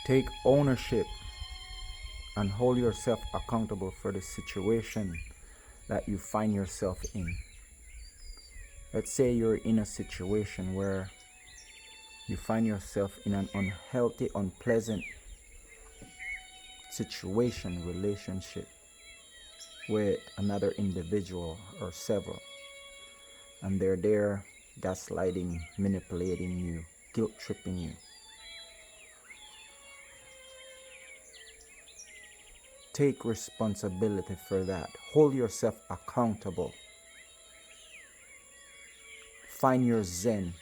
Take ownership and hold yourself accountable for the situation that you find yourself in. Let's say you're in a situation where you find yourself in an unhealthy, unpleasant situation, relationship with another individual or several, and they're there gaslighting, manipulating you, guilt tripping you. Take responsibility for that. Hold yourself accountable. Find your zen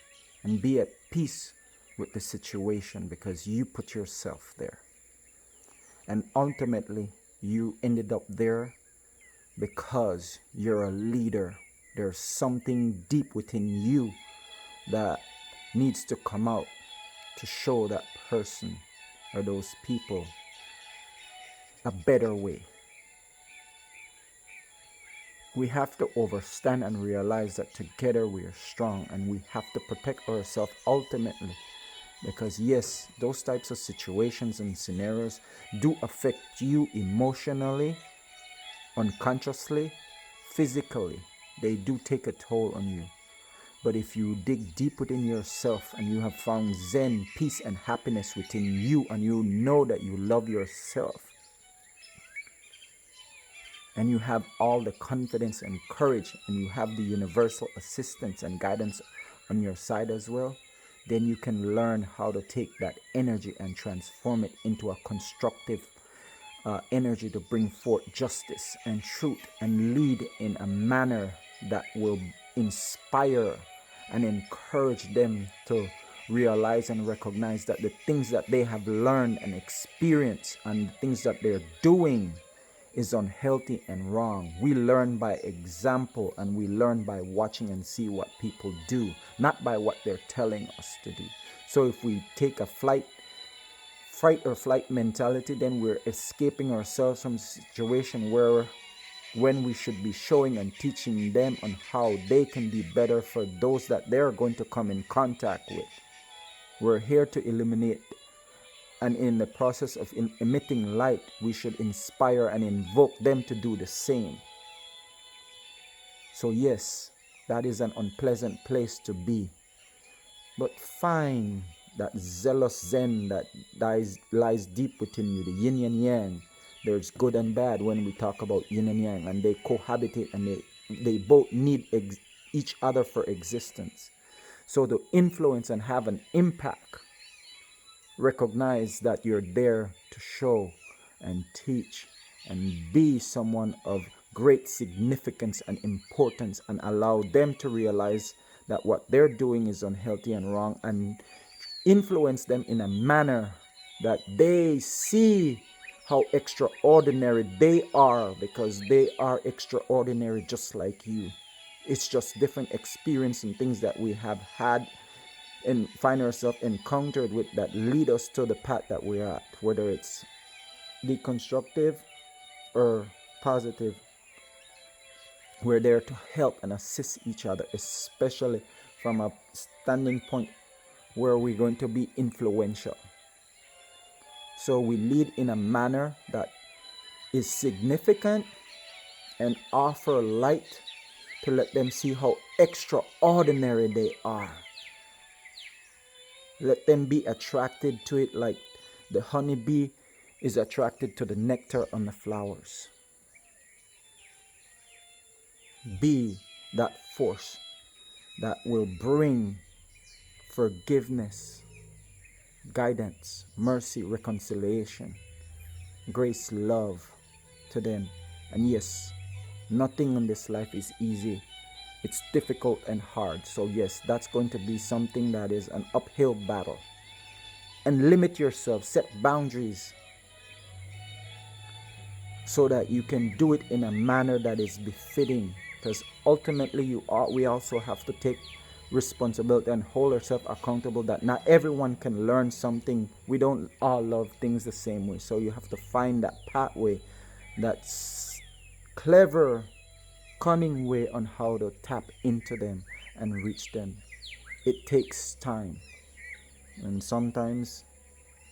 and be at peace with the situation because you put yourself there. And ultimately, you ended up there because you're a leader. There's something deep within you that needs to come out to show that person or those people a better way. We have to understand and realize that together we are strong, and we have to protect ourselves ultimately. Because yes, those types of situations and scenarios do affect you emotionally, unconsciously, physically. They do take a toll on you. But if you dig deep within yourself and you have found zen, peace, and happiness within you, and you know that you love yourself, and you have all the confidence and courage, and you have the universal assistance and guidance on your side as well, then you can learn how to take that energy and transform it into a constructive energy to bring forth justice and truth and lead in a manner that will inspire and encourage them to realize and recognize that the things that they have learned and experienced and the things that they're doing is unhealthy and wrong. We learn by example, and we learn by watching and see what people do, not by what they're telling us to do. So if we take a fight or flight mentality, then we're escaping ourselves from a situation where when we should be showing and teaching them on how they can be better for those that they're going to come in contact with. We're here to eliminate, and in the process of emitting light, we should inspire and invoke them to do the same. So yes, that is an unpleasant place to be. But find that zealous zen that lies deep within you, the yin and yang. There's good and bad when we talk about yin and yang, and they cohabitate, and they both need each other for existence. So to influence and have an impact, recognize that you're there to show and teach and be someone of great significance and importance, and allow them to realize that what they're doing is unhealthy and wrong, and influence them in a manner that they see how extraordinary they are, because they are extraordinary just like you. It's just different experience and things that we have had and find ourselves encountered with that lead us to the path that we're at, whether it's deconstructive or positive. We're there to help and assist each other, especially from a standing point where we're going to be influential. So we lead in a manner that is significant and offer light to let them see how extraordinary they are. Let them be attracted to it like the honeybee is attracted to the nectar on the flowers. Be that force that will bring forgiveness, guidance, mercy, reconciliation, grace, love to them. And yes, nothing in this life is easy. It's difficult and hard. So yes, that's going to be something that is an uphill battle. And limit yourself, set boundaries so that you can do it in a manner that is befitting. Because ultimately we also have to take responsibility and hold ourselves accountable that not everyone can learn something. We don't all love things the same way. So you have to find that pathway, that's clever, cunning way on how to tap into them and reach them. It takes time, and sometimes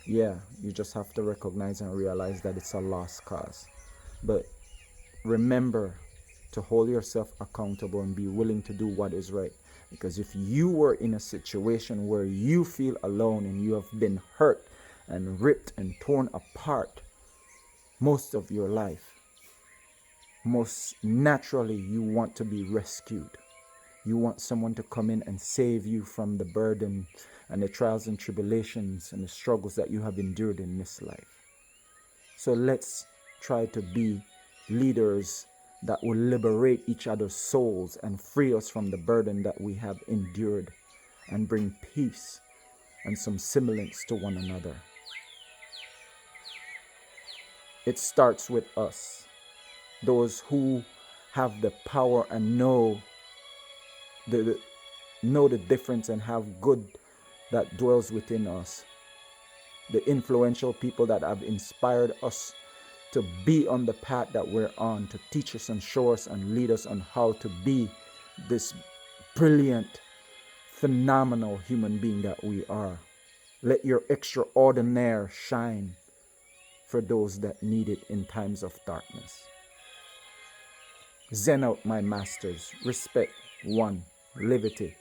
Yeah, you just have to recognize and realize that it's a lost cause. But remember to hold yourself accountable and be willing to do what is right. Because if you were in a situation where you feel alone and you have been hurt and ripped and torn apart most of your life, most naturally you want to be rescued. You want someone to come in and save you from the burden and the trials and tribulations and the struggles that you have endured in this life. So let's try to be leaders that will liberate each other's souls and free us from the burden that we have endured and bring peace and some semblance to one another. It starts with us, those who have the power and know the difference and have good that dwells within us. The influential people that have inspired us to be on the path that we're on, to teach us and show us and lead us on how to be this brilliant, phenomenal human being that we are. Let your extraordinaire shine for those that need it in times of darkness. Zen out, my masters. Respect, one, liberty,